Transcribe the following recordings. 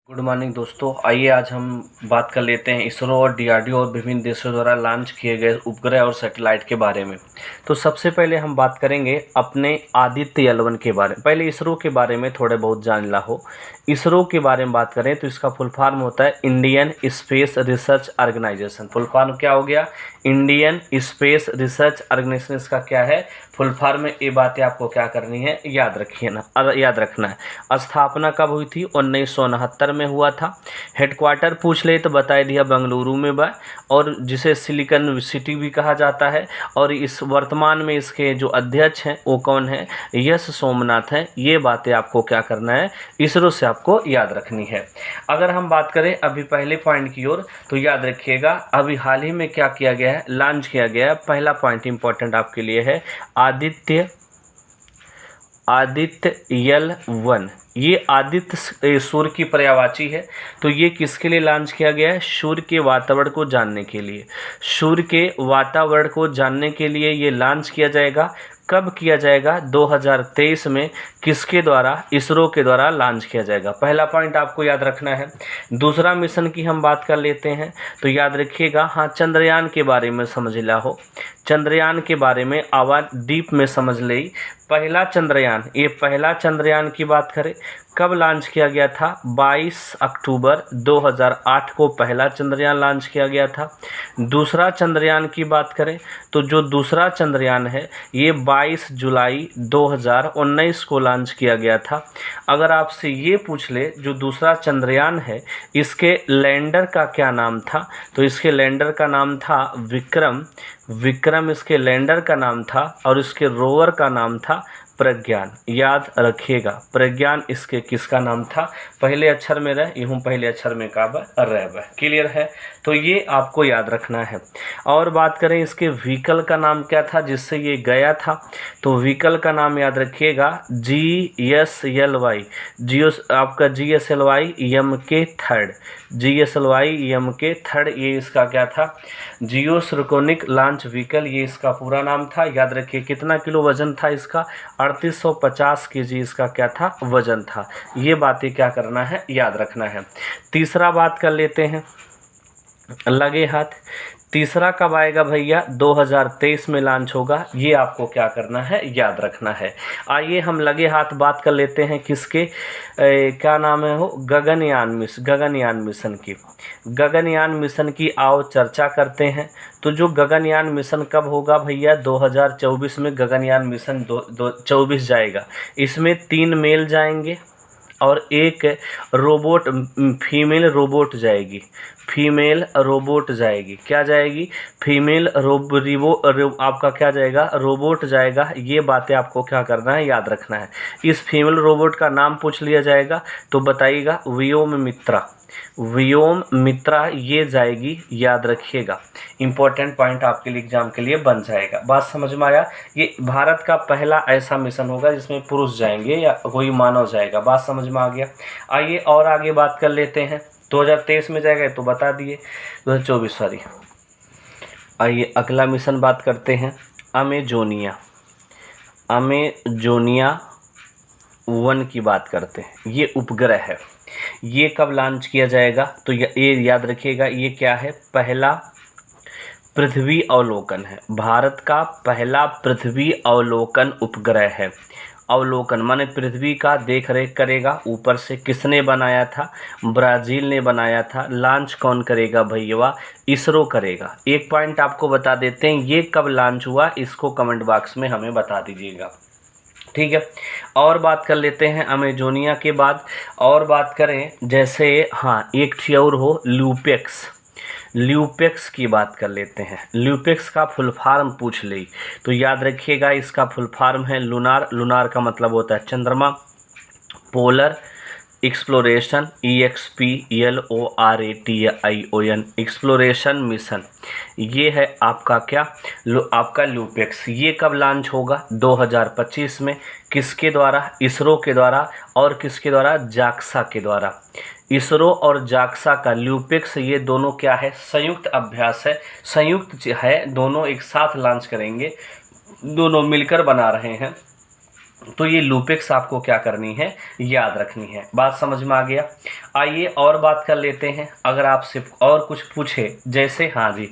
Good morning दोस्तों, आइए आज हम बात कर लेते हैं इसरो और डीआरडीओ और विभिन्न देशों द्वारा लॉन्च किए गए उपग्रह और सैटेलाइट के बारे में। तो सबसे पहले हम बात करेंगे अपने आदित्य L1 के बारे में। पहले इसरो के बारे में थोड़े बहुत जान ला हो। इसरो के बारे में बात करें तो इसका फुल फॉर्म होता है Indian space research organisation. Full form क्या हो गया? इंडियन स्पेस रिसर्च ऑर्गेनाइजेशन इसका क्या है? फुल फॉर्म में। ये बातें आपको क्या करनी है? याद रखिए ना, याद रखना है। स्थापना कब हुई थी? 1969 में हुआ था। हेडक्वार्टर पूछ ले तो बता दिया बेंगलुरु में बा, और जिसे सिलिकॉन सिटी भी कहा जाता है। और इस वर्तमान में इसके जो अध्यक्ष हैं वो कौन है? यश सोमनाथ हैं। ये बातें आपको क्या करना है? इसरो से आपको याद रखनी है। अगर हम बात करें अभी पहले पॉइंट की ओर, तो याद रखिएगा अभी हाल ही में क्या किया गया है? लॉन्च किया गया है। पहला पॉइंट इंपॉर्टेंट आपके लिए है आदित्य L1। ये आदित्य सूर्य की पर्यायवाची है। तो ये किसके लिए लॉन्च किया गया है? सूर्य के वातावरण को जानने के लिए। सूर्य के वातावरण को जानने के लिए ये लॉन्च किया जाएगा। कब किया जाएगा? 2023 में। किसके द्वारा? इसरो के द्वारा लॉन्च किया जाएगा। पहला पॉइंट आपको याद रखना है। दूसरा मिशन की हम बात कर लेते हैं, तो याद रखिएगा, हाँ, चंद्रयान के बारे में समझ ला हो। चंद्रयान के बारे में आवाज डीप में समझ ले। पहला चंद्रयान, ये पहला चंद्रयान की बात करें, कब लॉन्च किया गया था? 22 अक्टूबर 2008 को पहला चंद्रयान लॉन्च किया गया था। दूसरा चंद्रयान की बात करें तो जो दूसरा चंद्रयान है ये 22 जुलाई 2019 को लॉन्च किया गया था। अगर आपसे ये पूछ ले जो दूसरा चंद्रयान है इसके लैंडर का क्या नाम था, तो इसके लैंडर का नाम था विक्रम इसके लैंडर का नाम था, और इसके रोवर का नाम था प्रज्ञान। याद रखिएगा, प्रज्ञान इसके किसका नाम था? पहले अक्षर में रह, यूँ पहले अक्षर में का रह। क्लियर है? तो ये आपको याद रखना है। और बात करें इसके व्हीकल का नाम क्या था जिससे ये गया था, तो व्हीकल का नाम याद रखिएगा GSLY। आपका GSLY MK3। ये इसका क्या था? जियो सिंक्रोनिक लॉन्च व्हीकल, ये इसका पूरा नाम था। याद रखिए कितना किलो वजन था इसका? 3850 kg इसका क्या था? वजन था। ये बातें क्या करना है? याद रखना है। तीसरा बात कर लेते हैं लगे हाथ। तीसरा कब आएगा भैया? 2023 में लॉन्च होगा। ये आपको क्या करना है? याद रखना है। आइए हम लगे हाथ बात कर लेते हैं किसके क्या नाम है हो? गगनयान मिशन की। गगनयान मिशन की आओ चर्चा करते हैं। तो जो गगनयान मिशन कब होगा भैया? 2024 में गगनयान मिशन 24 जाएगा। इसमें 3 मेल जाएंगे और एक रोबोट, फीमेल रोबोट जाएगी। क्या जाएगी? फीमेल आपका क्या जाएगा? रोबोट जाएगा। ये बातें आपको क्या करना है? याद रखना है। इस फीमेल रोबोट का नाम पूछ लिया जाएगा तो बताइएगा व्योम मित्रा ये जाएगी। याद रखिएगा, इंपॉर्टेंट पॉइंट आपके लिए एग्जाम के लिए बन जाएगा। बात समझ में आया? ये भारत का पहला ऐसा मिशन होगा जिसमें पुरुष जाएंगे या कोई मानव जाएगा। बात समझ में आ गया? आइए और आगे बात कर लेते हैं। 2023 में जाएगा तो बता दिए, 2024 सॉरी। आइए अगला मिशन बात करते हैं अमेजोनिया 1 की बात करते हैं। ये उपग्रह है। ये कब लॉन्च किया जाएगा? तो ये याद रखिएगा, ये क्या है? पहला पृथ्वी अवलोकन है। भारत का पहला पृथ्वी अवलोकन उपग्रह है। अवलोकन माने पृथ्वी का देख रेख करेगा ऊपर से। किसने बनाया था? ब्राज़ील ने बनाया था। लॉन्च कौन करेगा भैया? इसरो करेगा। एक पॉइंट आपको बता देते हैं, ये कब लॉन्च हुआ इसको कमेंट बॉक्स में हमें बता दीजिएगा। ठीक है, और बात कर लेते हैं अमेजोनिया के बाद। और बात करें जैसे, हाँ, एक थी और हो ल्यूपेक्स की बात कर लेते हैं। ल्यूपेक्स का फुल फॉर्म पूछ ले तो याद रखिएगा, इसका फुल फॉर्म है लूनार का मतलब होता है चंद्रमा। Polar exploration EXPLORATION exploration mission. ये है आपका क्या? आपका ल्यूपेक्स। ये कब लॉन्च होगा? 2025 में। किसके द्वारा? इसरो के द्वारा। और किसके द्वारा? जाक्सा के द्वारा। इसरो और जाक्सा का ल्यूपेक्स, ये दोनों क्या है? संयुक्त अभ्यास है, संयुक्त है। दोनों एक साथ लॉन्च करेंगे, दोनों मिलकर बना रहे हैं। तो ये लूपेक्स आपको क्या करनी है, याद रखनी है। बात समझ में आ गया। आइए और बात कर लेते हैं। अगर आपसे और कुछ पूछे, जैसे हाँ जी,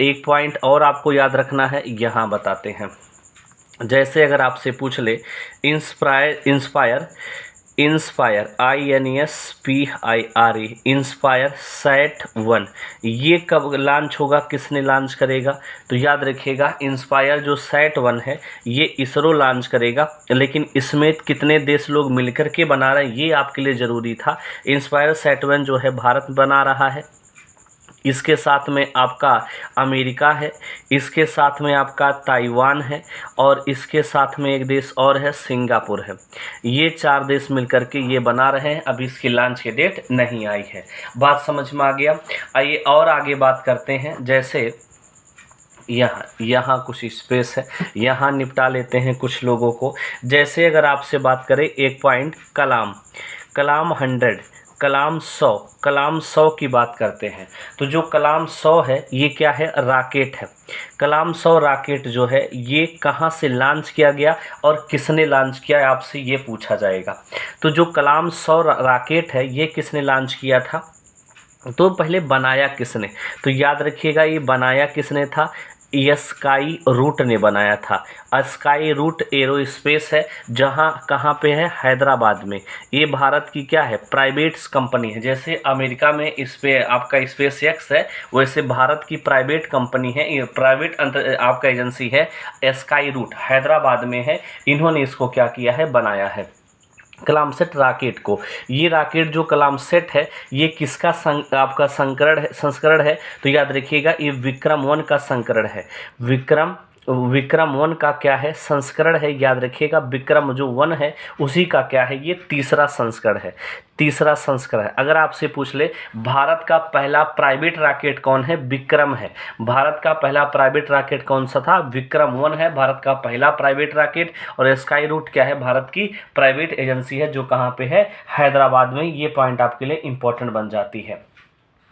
एक पॉइंट और आपको याद रखना है, यहाँ बताते हैं। जैसे अगर आपसे पूछ ले इंस्पायर INSPIRE इंस्पायर सैट-1, ये कब लॉन्च होगा, किसने लॉन्च करेगा? तो याद रखिएगा, इंस्पायर जो सैट-1 है ये इसरो लॉन्च करेगा, लेकिन इसमें कितने देश लोग मिलकर के बना रहे हैं ये आपके लिए ज़रूरी था। इंस्पायर सैट-1 जो है भारत बना रहा है, इसके साथ में आपका अमेरिका है, इसके साथ में आपका ताइवान है, और इसके साथ में एक देश और है, सिंगापुर है। ये 4 देश मिलकर के ये बना रहे हैं। अभी इसकी लॉन्च की डेट नहीं आई है। बात समझ में आ गया। आइए और आगे बात करते हैं। जैसे यहाँ कुछ स्पेस है, यहाँ निपटा लेते हैं कुछ लोगों को। जैसे अगर आपसे बात करें, एक पॉइंट कलाम 100, कलाम 100 की बात करते हैं। तो जो कलाम 100 है ये क्या है, रॉकेट है। कलाम 100 रॉकेट जो है ये कहाँ से लॉन्च किया गया और किसने लॉन्च किया, आपसे ये पूछा जाएगा। तो जो कलाम 100 रॉकेट है ये किसने लॉन्च किया था, तो पहले बनाया किसने, तो याद रखिएगा ये बनाया किसने था, स्काई रूट ने बनाया था। स्काई रूट एरोस्पेस है, जहाँ कहाँ पे है, हैदराबाद में। ये भारत की क्या है, प्राइवेट कंपनी है। जैसे अमेरिका में इस पे आपका स्पेस एक्स है, वैसे भारत की प्राइवेट कंपनी है, ये प्राइवेट आपका एजेंसी है, स्काई रूट हैदराबाद में है। इन्होंने इसको क्या किया है, बनाया है, कलाम सेट रॉकेट को। ये रॉकेट जो कलाम सेट है ये किसका आपका संस्करण है, तो याद रखिएगा ये विक्रम-1 का संस्करण है। विक्रम-1 का क्या है, संस्करण है। याद रखिएगा विक्रम जो 1 है उसी का क्या है, ये तीसरा संस्करण है, तीसरा संस्करण है। अगर आपसे पूछ ले भारत का पहला प्राइवेट रॉकेट कौन है, विक्रम है। भारत का पहला प्राइवेट रॉकेट कौन सा था, विक्रम-1 है भारत का पहला प्राइवेट रॉकेट। और स्काई रूट क्या है, भारत की प्राइवेट एजेंसी है, जो कहाँ पे है, हैदराबाद में। ये पॉइंट आपके लिए इंपॉर्टेंट बन जाती है।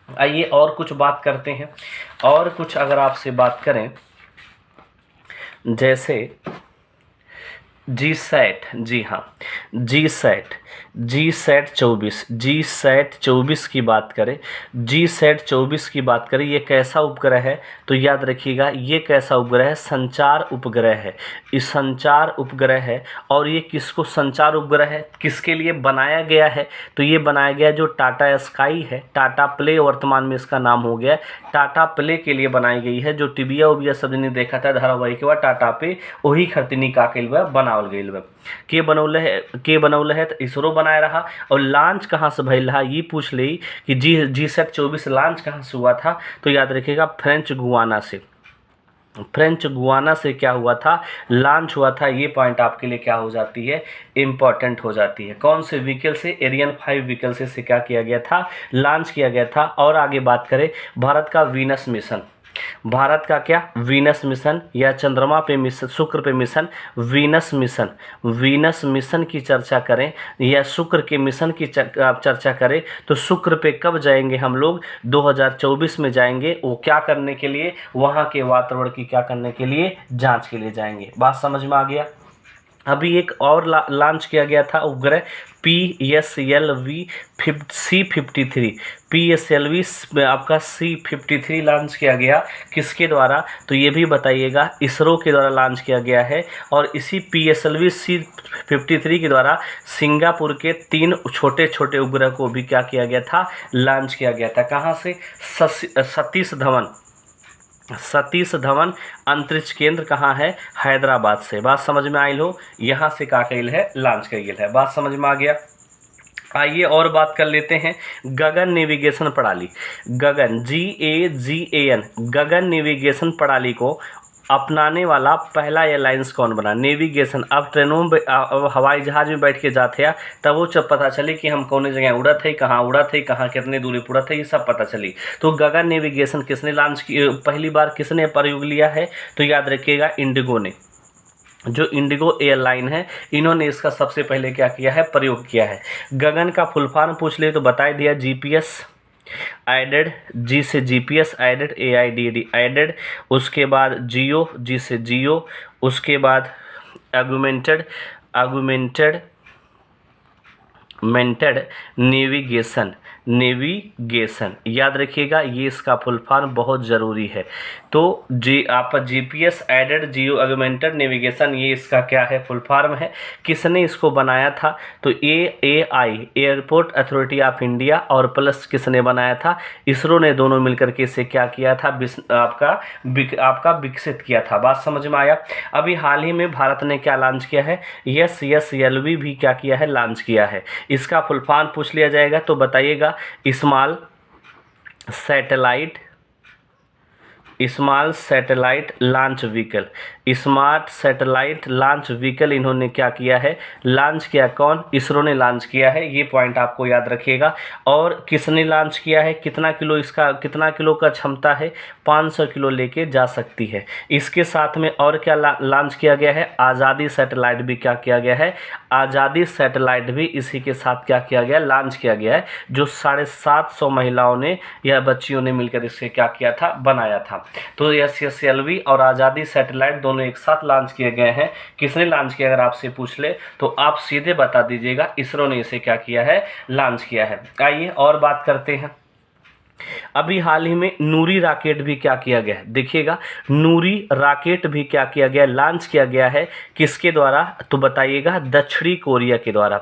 आइए और कुछ बात करते हैं। और कुछ अगर आपसे बात करें, जैसे जीसैट, जी हाँ, जीसैट 24 की बात करें, जीसैट 24 की बात करें, ये कैसा उपग्रह है, तो याद रखिएगा ये कैसा उपग्रह है, संचार उपग्रह है। इस संचार उपग्रह है, और ये किसको संचार उपग्रह है, किसके लिए बनाया गया है, तो ये बनाया गया जो टाटा स्काई है, टाटा प्ले वर्तमान में इसका नाम हो गया है, टाटा प्ले के लिए बनाई गई है। जो टिबिया उबिया सब ने देखा था धारावाहिक के बाद टाटा पे, वही खरतिनी का के बनावल गई के बनौले है, तो इसरो बनाया रहा। और लॉन्च कहाँ से भइल रहा, ये पूछ ली कि जीसैट 24 लॉन्च कहाँ से हुआ था, तो याद रखिएगा फ्रेंच गुयाना से क्या हुआ था, लॉन्च हुआ था। ये पॉइंट आपके लिए क्या हो जाती है, इम्पॉर्टेंट हो जाती है। कौन से व्हीकल से, एरियन 5 व्हीकल से क्या किया गया था, लॉन्च किया गया था। और आगे बात करें, भारत का वीनस मिशन, भारत का क्या, वीनस मिशन, या चंद्रमा पे मिशन, शुक्र पे मिशन, वीनस मिशन की चर्चा करें, या शुक्र के मिशन की चर्चा करें, तो शुक्र पे कब जाएंगे हम लोग, 2024 में जाएंगे। वो क्या करने के लिए, वहाँ के वातावरण की क्या करने के लिए, जांच के लिए जाएंगे। बात समझ में आ गया। अभी एक और लॉन्च किया गया था उपग्रह PSLV C53 आपका C53 लॉन्च किया गया, किसके द्वारा, तो ये भी बताइएगा, इसरो के द्वारा लॉन्च किया गया है। और इसी PSLV C53 के द्वारा सिंगापुर के 3 छोटे छोटे उपग्रह को भी क्या किया गया था, लॉन्च किया गया था। कहाँ से, सतीश धवन अंतरिक्ष केंद्र कहाँ है, हैदराबाद से। बात समझ में आई हो, यहाँ से का कैल है, लॉन्च कैल है। बात समझ में आ गया। आइए और बात कर लेते हैं गगन नेविगेशन प्रणाली, GAN गगन नेविगेशन प्रणाली को अपनाने वाला पहला एयरलाइंस कौन बना, नेविगेशन। अब ट्रेनों में, अब हवाई जहाज में बैठ के जाते हैं, तब वो जब पता चले कि हम कौन जगह उड़त है, कहाँ उड़त है, कहाँ कितने दूरी पर उड़त है, ये सब पता चली। तो गगन नेविगेशन किसने लॉन्च की, पहली बार किसने प्रयोग लिया है, तो याद रखिएगा इंडिगो ने। जो इंडिगो एयरलाइन है, इन्होंने इसका सबसे पहले क्या किया है, प्रयोग किया है। गगन का फुल फॉर्म पूछ ले तो बता दिया, GPS एडेड, G से GPS एडेड, AIDD एडेड। उसके बाद जियो, G से जियो। उसके बाद एगुमेंटेड, ऑगमेंटेड नेविगेशन याद रखिएगा, ये इसका फुल फॉर्म बहुत ज़रूरी है। तो आप GPS aided geo augmented navigation, ये इसका क्या है, फुल फॉर्म है। किसने इसको बनाया था, तो AI airport authority of India और प्लस किसने बनाया था, इसरो ने, दोनों मिलकर के इसे क्या किया था, आपका विकसित किया था। बात समझ में आया। अभी हाल ही में भारत ने क्या लॉन्च किया है, SSLV भी क्या किया है, लॉन्च किया है। इसका फुल फॉर्म पूछ लिया जाएगा तो बताइएगा, small satellite launch vehicle, smart satellite launch vehicle इन्होंने क्या किया है, लॉन्च किया। कौन, इसरो ने लॉन्च किया है, ये पॉइंट आपको याद रखिएगा। और किसने लॉन्च किया है, कितना किलो का क्षमता है, 500 किलो लेके जा सकती है। इसके साथ में और क्या लॉन्च किया गया है, आज़ादी सैटेलाइट भी क्या किया गया है, आज़ादी सैटेलाइट भी इसी के साथ क्या किया गया, लॉन्च किया गया है, जो 750 महिलाओं ने या बच्चियों ने मिलकर इससे क्या किया था, बनाया था। तो SSLV और आज़ादी सैटेलाइट दोनों एक साथ लॉन्च किए गए हैं। किसने लॉन्च किया, अगर आपसे पूछ ले तो आप सीधे बता दीजिएगा, इसरो ने इसे क्या किया है, लॉन्च किया है। आइए और बात करते हैं। अभी हाल ही में नूरी रॉकेट भी क्या किया गया है, देखिएगा, नूरी रॉकेट भी क्या किया गया, लॉन्च किया गया है। किसके द्वारा, तो बताइएगा, दक्षिणी कोरिया के द्वारा।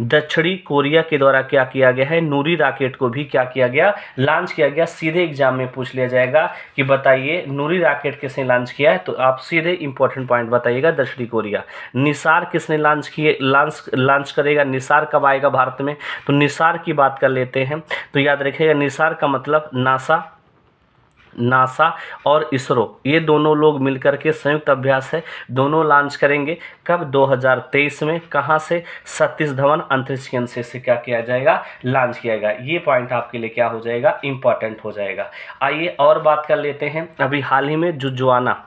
दक्षिणी कोरिया के द्वारा क्या किया गया है, नूरी रॉकेट को भी क्या किया गया, लॉन्च किया गया। सीधे एग्जाम में पूछ लिया जाएगा कि बताइए नूरी रॉकेट किसने लॉन्च किया है, तो आप सीधे इंपॉर्टेंट पॉइंट बताइएगा, दक्षिणी कोरिया। निसार किसने लॉन्च करेगा, निसार कब आएगा भारत में, तो निसार की बात कर लेते हैं। तो याद रखिएगा, निसार का मतलब नासा और इसरो, ये दोनों लोग मिलकर के संयुक्त अभ्यास है, दोनों लॉन्च करेंगे। कब, 2023 में। कहाँ से, सतीश धवन अंतरिक्ष केंद्र से क्या किया जाएगा, लॉन्च किया जाएगा। ये पॉइंट आपके लिए क्या हो जाएगा, इंपॉर्टेंट हो जाएगा। आइए और बात कर लेते हैं। अभी हाल ही में जुज्जाना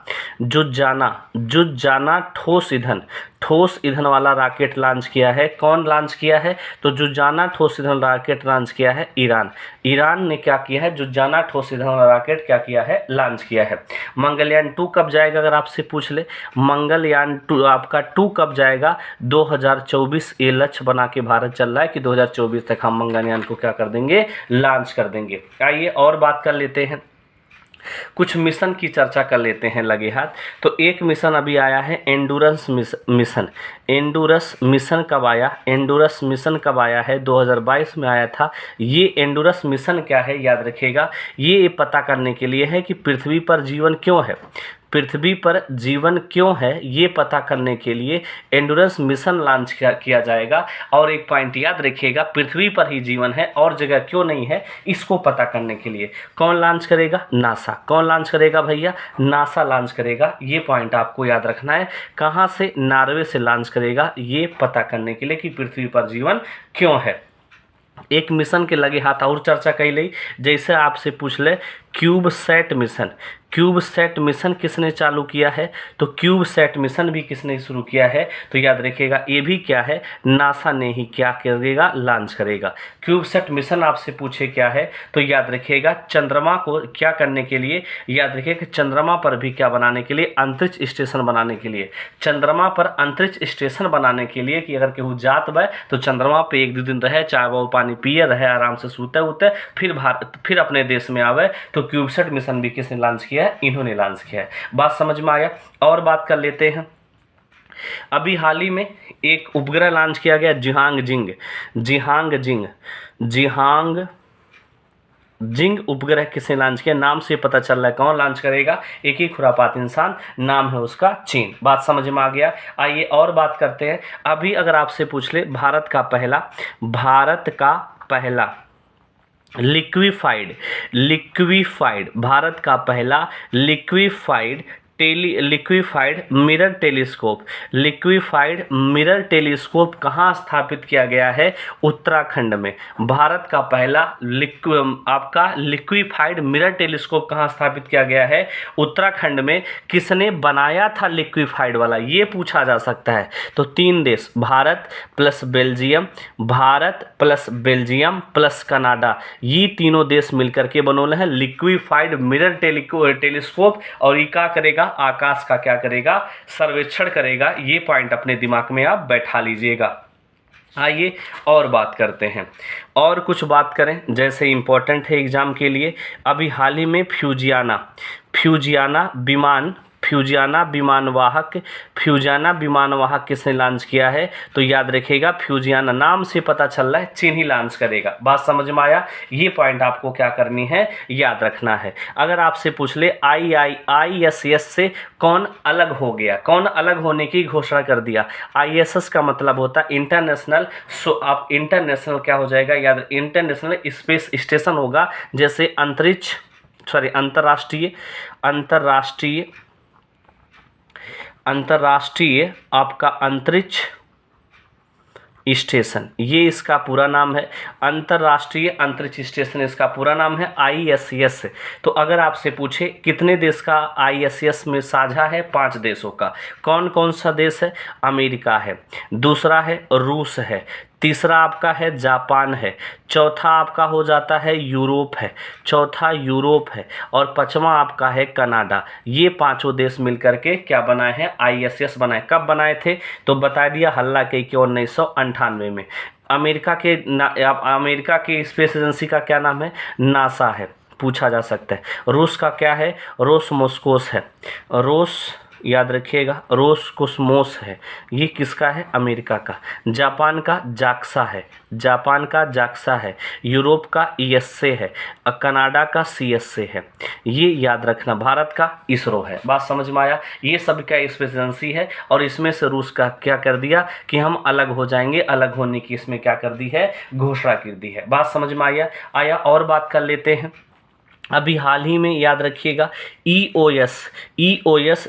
ठोस ईंधन वाला रॉकेट लॉन्च किया है। कौन लॉन्च किया है, तो जुज्जाना ठोस ईंधन रॉकेट लॉन्च किया है ईरान ने क्या किया है, जुज्जाना ठोस ईंधन वाला रॉकेट क्या किया है, लॉन्च किया है। मंगलयान 2 कब जाएगा, अगर आपसे पूछ ले, मंगलयान 2 आपका 2 कब जाएगा, 2024। ये लक्ष्य बना के भारत चल रहा है कि 2024 तक हम मंगलयान को क्या कर देंगे, लॉन्च कर देंगे। आइए और बात कर लेते हैं, कुछ मिशन की चर्चा कर लेते हैं लगे हाथ। तो एक मिशन अभी आया है, एंडूरेंस मिशन। एंडूरस मिशन कब आया है, 2022 में आया था। ये एंडूरस मिशन क्या है, याद रखिएगा, ये पता करने के लिए है कि पृथ्वी पर जीवन क्यों है, ये पता करने के लिए एंडूरेंस मिशन लॉन्च किया जाएगा। और एक पॉइंट याद रखिएगा, पृथ्वी पर ही जीवन है और जगह क्यों नहीं है, इसको पता करने के लिए कौन लॉन्च करेगा, नासा। कौन लॉन्च करेगा भैया, नासा लॉन्च करेगा। ये पॉइंट आपको याद रखना है। कहाँ से, नॉर्वे से लॉन्च करेगा, ये पता करने के लिए कि पृथ्वी पर जीवन क्यों है। एक मिशन के लगे हाथ और चर्चा कैली, जैसे आपसे पूछ ले, क्यूबसैट मिशन किसने चालू किया है, तो क्यूबसैट मिशन भी किसने शुरू किया है, तो याद रखिएगा, ये भी क्या है, नासा ने ही क्या करेगा, लॉन्च करेगा। क्यूबसैट मिशन आपसे पूछे क्या है, तो याद रखिएगा, चंद्रमा को क्या करने के लिए, याद रखिएगा, चंद्रमा पर भी क्या बनाने के लिए, अंतरिक्ष स्टेशन बनाने के लिए। चंद्रमा पर अंतरिक्ष स्टेशन बनाने के लिए कि अगर केहू जात बा तो चंद्रमा पे 1-2 दिन रहे, चाय वो पानी पिए रहे, आराम से सूते उते, फिर अपने देश में आवे। तो क्यूबसैट मिशन भी किसने लॉन्च किया है, इन्होंने लॉन्च किया है। बात समझ में आया। और बात कर लेते हैं, अभी हाल ही में एक उपग्रह लॉन्च किया गया, जिंग उपग्रह किसने लॉन्च किया, नाम से पता चल रहा है कौन लॉन्च करेगा, एक ही खुरापात इंसान, नाम है उसका चीन। बात समझ में आ गया। आइए और बात करते हैं। अभी अगर आपसे पूछ ले, भारत का पहला लिक्विफाइड भारत का पहला लिक्विफाइड मिरर टेलीस्कोप कहाँ स्थापित किया गया है, उत्तराखंड में। भारत का पहला लिक्विफाइड मिरर टेलीस्कोप कहाँ स्थापित किया गया है, उत्तराखंड में। किसने बनाया था लिक्विफाइड वाला, ये पूछा जा सकता है। तो 3 देश, Bharat plus Belgium plus Canada, ये तीनों देश मिलकर के बनोले हैं लिक्विफाइड मिरर टेलीस्कोप। और ये क्या करेगा, आकाश का क्या करेगा, सर्वेक्षण करेगा। ये पॉइंट अपने दिमाग में आप बैठा लीजिएगा। आइए और बात करते हैं, और कुछ बात करें जैसे इम्पोर्टेंट है एग्जाम के लिए। अभी हाल ही में फ्यूजियाना विमानवाहक किसने लॉन्च किया है, तो याद रखिएगा फ्यूजियाना नाम से पता चल रहा है चीन ही लॉन्च करेगा। बात समझ में आया? ये पॉइंट आपको क्या करनी है, याद रखना है। अगर आपसे पूछ ले ISS से कौन अलग हो गया, कौन अलग होने की घोषणा कर दिया। ISS का मतलब होता है इंटरनेशनल, आप इंटरनेशनल क्या हो जाएगा, याद, इंटरनेशनल स्पेस स्टेशन होगा। जैसे अंतर्राष्ट्रीय आपका अंतरिक्ष स्टेशन, ये इसका पूरा नाम है। अंतर्राष्ट्रीय अंतरिक्ष स्टेशन इसका पूरा नाम है ISS। तो अगर आपसे पूछे कितने देश का ISS में साझा है, 5 देशों का। कौन कौन सा देश है? अमेरिका है, दूसरा है रूस है, तीसरा आपका है जापान है, चौथा आपका हो जाता है यूरोप है, और पांचवा आपका है कनाडा। ये 5 देश मिलकर के क्या बनाए हैं, ISS बनाए। कब बनाए थे, तो बता दिया हल्ला के 1998 में। अमेरिका के स्पेस एजेंसी का क्या नाम है, नासा है, पूछा जा सकता है। रूस का क्या है, रोसमोस्कोस है, याद रखिएगा रोसकोस्मोस है, ये किसका है, अमेरिका का। जापान का जाक्सा है, यूरोप का ESA है, कनाडा का CSA है, ये याद रखना। भारत का इसरो है। बात समझ में आया? ये सब क्या स्पेस एजेंसी है, और इसमें से रूस का क्या कर दिया कि हम अलग हो जाएंगे, अलग होने की इसमें क्या कर दी है, घोषणा कर दी है। बात समझ में आया? और बात कर लेते हैं। अभी हाल ही में याद रखिएगा EOS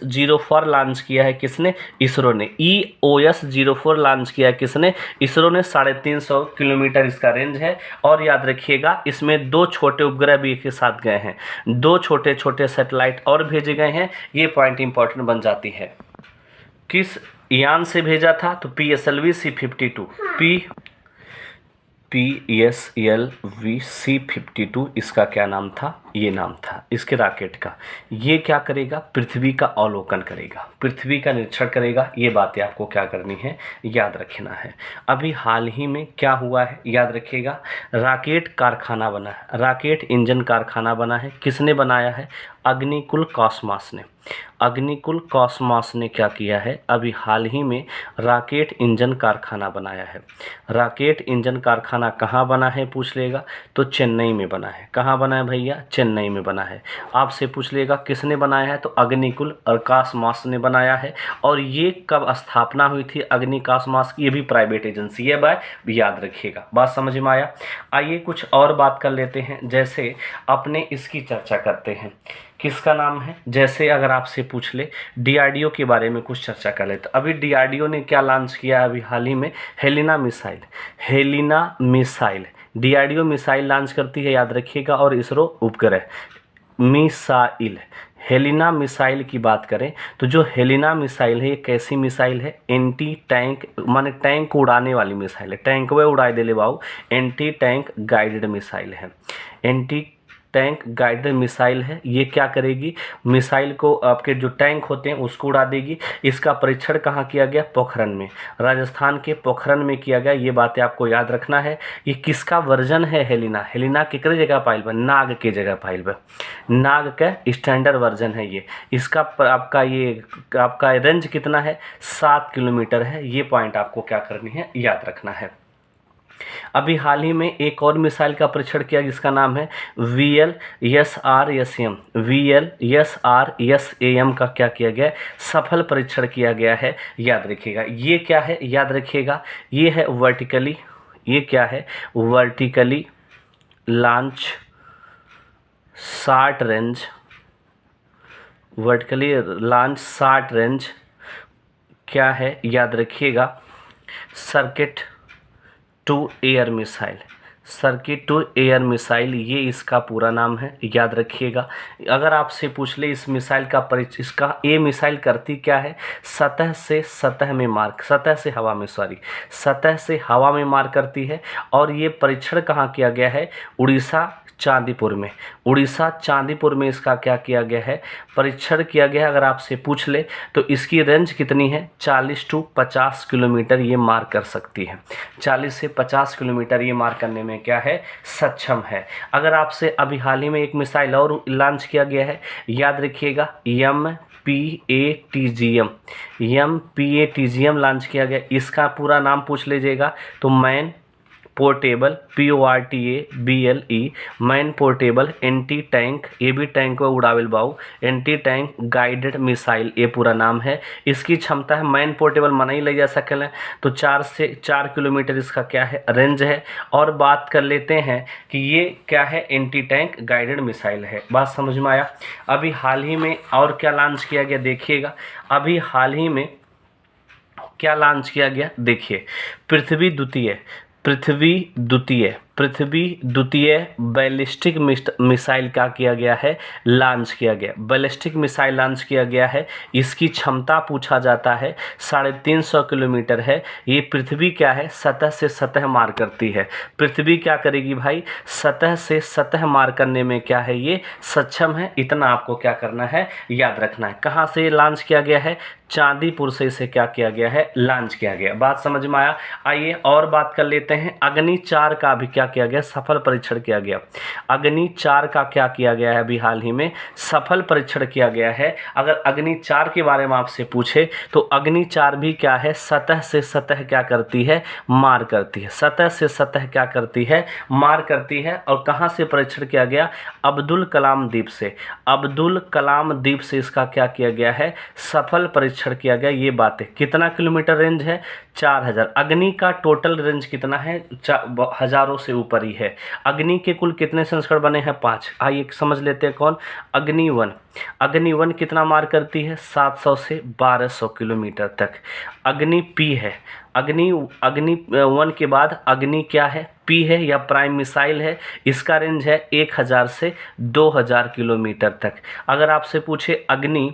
04 लॉन्च किया है किसने, इसरो ने। EOS 04 लॉन्च किया है किसने, इसरो ने। 350 किलोमीटर इसका रेंज है। और याद रखिएगा इसमें 2 छोटे उपग्रह भी एक साथ गए हैं, 2 छोटे छोटे सैटेलाइट और भेजे गए हैं। ये पॉइंट इंपॉर्टेंट बन जाती है। किस यान से भेजा था, तो PSLV C-52 PSLV C-52 इसका क्या नाम था, ये नाम था इसके रॉकेट का। ये क्या करेगा, पृथ्वी का अवलोकन करेगा, पृथ्वी का निरीक्षण करेगा। ये बातें आपको क्या करनी है, याद रखना है। अभी हाल ही में क्या हुआ है, याद रखिएगा, रॉकेट कारखाना बना है, रॉकेट इंजन कारखाना बना है। किसने बनाया है, अग्निकुल कॉस्मास ने क्या किया है, अभी हाल ही में रॉकेट इंजन कारखाना बनाया है। रॉकेट इंजन कारखाना कहाँ बना है पूछ लेगा, तो चेन्नई में बना है। कहाँ बना है भैया, चेन्नई में बना है। आपसे पूछ लेगा किसने बनाया है, तो अग्निकुल कॉस्मास ने बनाया है। और ये कब स्थापना हुई थी कॉस्मास की, ये भी प्राइवेट एजेंसी है भाई, याद रखिएगा। बात समझ में आया? आइए कुछ और बात कर लेते हैं। जैसे अपने इसकी चर्चा करते हैं, किसका नाम है, जैसे अगर आपसे पूछ ले DRDO के बारे में कुछ चर्चा कर लेते। अभी DRDO ने क्या लॉन्च किया अभी हाल ही में, Helina missile. DRDO missile launch करती है, याद रखिएगा। और इसरो उपग्रह मिसाइल। हेलिना मिसाइल की बात करें तो जो हेलिना मिसाइल है, ये कैसी मिसाइल है, एंटी टैंक, माने टैंक को उड़ाने वाली मिसाइल है, टैंक वे उड़ाए दे ले बाबू। एंटी टैंक गाइडेड मिसाइल है, एंटी टैंक गाइडेड मिसाइल है। ये क्या करेगी, मिसाइल को आपके जो टैंक होते हैं उसको उड़ा देगी। इसका परीक्षण कहाँ किया गया, पोखरन में, राजस्थान के पोखरन में किया गया। ये बातें आपको याद रखना है। ये किसका वर्जन है, हेलिना कितने जगह पाइल बा, नाग के जगह पाइल बा, नाग का स्टैंडर्ड वर्जन है ये। इसका आपका रेंज कितना है, 7 किलोमीटर है। ये पॉइंट आपको क्या करनी है, याद रखना है। अभी हाल ही में एक और मिसाइल का परीक्षण किया जिसका नाम है VLSRSAM का क्या किया गया, सफल परीक्षण किया गया है, याद रखिएगा। ये क्या है, याद रखिएगा, ये है वर्टिकली, ये क्या है, vertically launch short range, vertically launch short range क्या है, याद रखिएगा, circuit to air missile, circuit to air missile, ये इसका पूरा नाम है, याद रखिएगा। अगर आपसे पूछ ले इस मिसाइल का परिचय, इसका ये मिसाइल करती क्या है, सतह से सतह में मार, सतह से हवा में, सॉरी, सतह से हवा में मार करती है। और ये परीक्षण कहाँ किया गया है, उड़ीसा चांदीपुर में, उड़ीसा चांदीपुर में इसका क्या किया गया है, परीक्षण किया गया है। अगर आपसे पूछ ले तो इसकी रेंज कितनी है, 40 से 50 किलोमीटर ये मार कर सकती है, 40 से 50 किलोमीटर ये मार करने में क्या है, सक्षम है। अगर आपसे अभी हाल ही में एक मिसाइल और लॉन्च किया गया है, याद रखिएगा, MPATGM लॉन्च किया गया। इसका पूरा नाम पूछ लीजिएगा तो man portable, PORTABLE, man portable anti tank, ये भी टैंक में उड़ावेल बाऊ, एंटी टैंक गाइडेड मिसाइल, ये पूरा नाम है। इसकी क्षमता है, मैन पोर्टेबल मना ही ले जा सकें, तो 4 से 4 किलोमीटर इसका क्या है, रेंज है। और बात कर लेते हैं कि ये क्या है, एंटी टैंक गाइडेड मिसाइल है। बात समझ में आया। अभी हाल ही में और क्या लॉन्च किया गया देखिएगा, अभी हाल ही में क्या लॉन्च किया गया देखिए, पृथ्वी द्वितीय बैलिस्टिक मिसाइल का किया गया है, लॉन्च किया गया, बैलिस्टिक मिसाइल लॉन्च किया गया है। इसकी क्षमता पूछा जाता है 350 किलोमीटर है। ये पृथ्वी क्या है, सतह से सतह मार करती है। पृथ्वी क्या करेगी भाई, सतह से सतह मार करने में क्या है, ये सक्षम है। इतना आपको क्या करना है, याद रखना है। कहाँ से लॉन्च किया गया है, चांदीपुर से इसे क्या किया गया है, लॉन्च किया गया। बात समझ में आया। आइए और बात कर लेते हैं, अग्नि 4 का भी क्या किया गया, सफल परीक्षण किया गया। अग्नि 4 का क्या किया गया है, अभी हाल ही में सफल परीक्षण किया गया है। अगर अग्नि 4 के बारे में आपसे पूछे तो अग्नि 4 भी क्या है, सतह से सतह क्या करती है, मार करती है। सतह से सतह क्या करती है, मार करती है। और कहाँ से परीक्षण किया गया, अब्दुल कलाम द्वीप से, अब्दुल कलाम द्वीप से इसका क्या किया गया है, सफल परीक्षण किया गया। ये बात है। कितना किलोमीटर रेंज है, 4000। अग्नि का टोटल रेंज कितना है, हजारों से ऊपर ही है। अग्नि के कुल कितने संस्करण बने हैं, 5। आइए समझ लेते हैं कौन, अग्नि 1। अग्नि 1 कितना मार करती है, 700 से 1200 किलोमीटर तक। अग्नि P है, अग्नि 1 के बाद अग्नि क्या है, P है या प्राइम मिसाइल है। इसका रेंज है 1000 से 2000 किलोमीटर तक। अगर आपसे पूछे अग्नि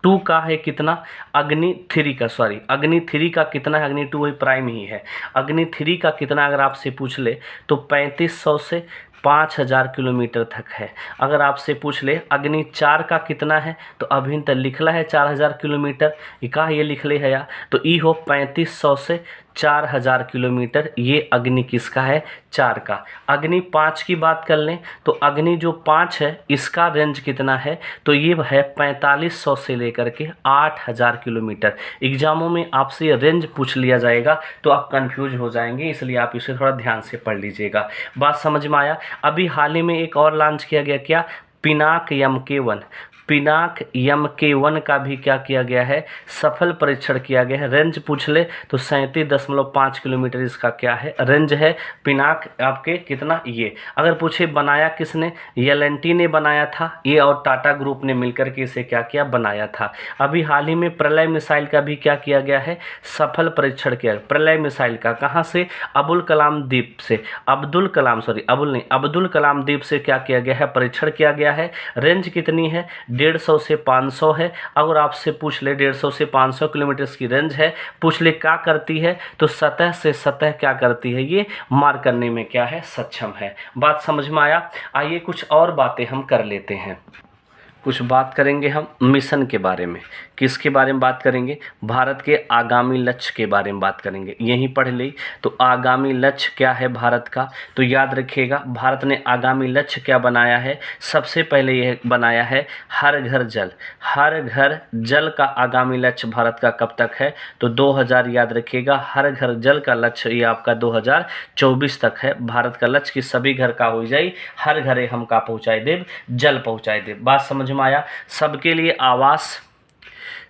2 का है कितना, अग्नि 3 का, सॉरी, अग्नि 3 का कितना है, अग्नि 2 वही प्राइम ही है। अग्नि 3 का कितना अगर आपसे पूछ ले तो 3500 से 5000 किलोमीटर तक है। अगर आपसे पूछ ले अग्नि 4 का कितना है तो अभी तक लिखला है 4000 किलोमीटर, का ये लिख ले है या तो ई हो 3500 से 4000 किलोमीटर। ये अग्नि किसका है, 4 का। अग्नि 5 की बात कर लें तो अग्नि जो 5 है इसका रेंज कितना है, तो ये है 4500 से लेकर के 8000 किलोमीटर। एग्जामों में आपसे ये रेंज पूछ लिया जाएगा तो आप कंफ्यूज हो जाएंगे, इसलिए आप इसे थोड़ा ध्यान से पढ़ लीजिएगा। बात समझ में आया। अभी हाल ही में एक और लॉन्च किया गया, क्या, पिनाक MK1। पिनाक MK1 का भी क्या किया गया है, सफल परीक्षण किया गया है। रेंज पूछ ले तो 37.5 किलोमीटर इसका क्या है, रेंज है। पिनाक आपके कितना, ये अगर पूछे बनाया किसने, L&T ने बनाया था, ये और टाटा ग्रुप ने मिलकर के इसे क्या किया, बनाया था। अभी हाल ही में प्रलय मिसाइल का भी क्या किया गया है, सफल परीक्षण किया। प्रलय मिसाइल का कहाँ से, अब्दुल कलाम द्वीप से, अब्दुल कलाम द्वीप से क्या किया गया है, परीक्षण किया गया है। रेंज कितनी है, 150 से 500 है। अगर आपसे पूछ ले 150 से 500 किलोमीटर की रेंज है, पूछ ले क्या करती है, तो सतह से सतह क्या करती है, ये मार करने में क्या है, सक्षम है। बात समझ में आया। आइए कुछ और बातें हम कर लेते हैं। कुछ बात करेंगे हम मिशन के बारे में। किसके बारे में बात करेंगे, भारत के आगामी लक्ष्य के बारे में बात करेंगे। यहीं पढ़ ली तो आगामी लक्ष्य क्या है भारत का, तो याद रखिएगा भारत ने आगामी लक्ष्य क्या बनाया है। सबसे पहले यह बनाया है हर घर जल। हर घर जल का आगामी लक्ष्य भारत का कब तक है, तो 2000, याद रखिएगा हर घर जल का लक्ष्य ये आपका 2024 तक है। भारत का लक्ष्य कि सभी घर का हो जाए, हर घरे हम का पहुँचाए देव, जल पहुँचाए देव। बात समझ में आया। सबके लिए आवास,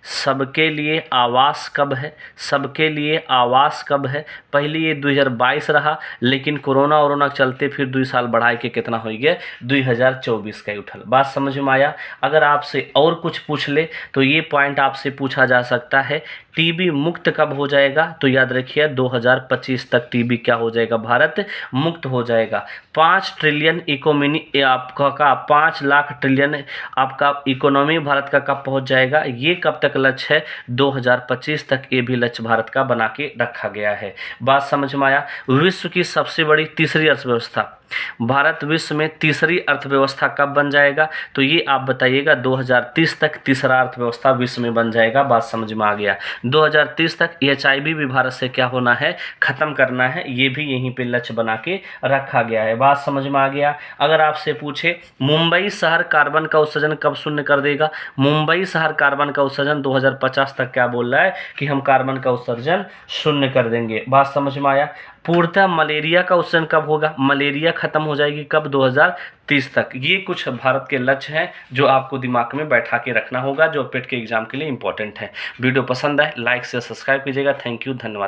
सबके लिए आवास कब है, सबके लिए आवास कब है, पहले ये 2022 रहा, लेकिन कोरोना वोरोना के चलते फिर 2 साल बढ़ाए के कितना हो गया 2024 का ही उठल। बात समझ में आया। अगर आपसे और कुछ पूछ ले तो ये पॉइंट आपसे पूछा जा सकता है, टीबी मुक्त कब हो जाएगा? तो याद रखिए 2025 तक टीबी क्या हो जाएगा, भारत मुक्त हो जाएगा। 5 ट्रिलियन इकोनॉमी आपका 5 लाख ट्रिलियन आपका इकोनॉमी भारत का कब पहुंच जाएगा? ये कब तक लक्ष्य है? 2025 तक ये भी लक्ष्य भारत का बना के रखा गया है। बात समझ में आया। विश्व की सबसे बड़ी तीसरी अर्थव्यवस्था, भारत विश्व में तीसरी अर्थव्यवस्था कब बन जाएगा? तो ये आप बताइएगा 2030 तक तीसरा अर्थव्यवस्था विश्व में बन जाएगा। बात समझ में आ गया। 2030 तक HIV भी भारत से क्या होना है, खत्म करना है। ये भी यहीं पे लक्ष्य बना के रखा गया है। बात समझ में आ गया। अगर आपसे पूछे मुंबई शहर कार्बन का उत्सर्जन कब शून्य कर देगा? मुंबई शहर कार्बन का उत्सर्जन 2050 तक क्या बोल रहा है कि हम कार्बन का उत्सर्जन शून्य कर देंगे। बात समझ में आया। पूर्णतः मलेरिया का उत्सर्जन कब होगा? मलेरिया खत्म हो जाएगी कब? 2030 तक। ये कुछ भारत के लक्ष्य हैं जो आपको दिमाग में बैठा के रखना होगा, जो पेट के एग्जाम के लिए इंपॉर्टेंट है। वीडियो पसंद आए लाइक से सब्सक्राइब कीजिएगा। थैंक यू, धन्यवाद।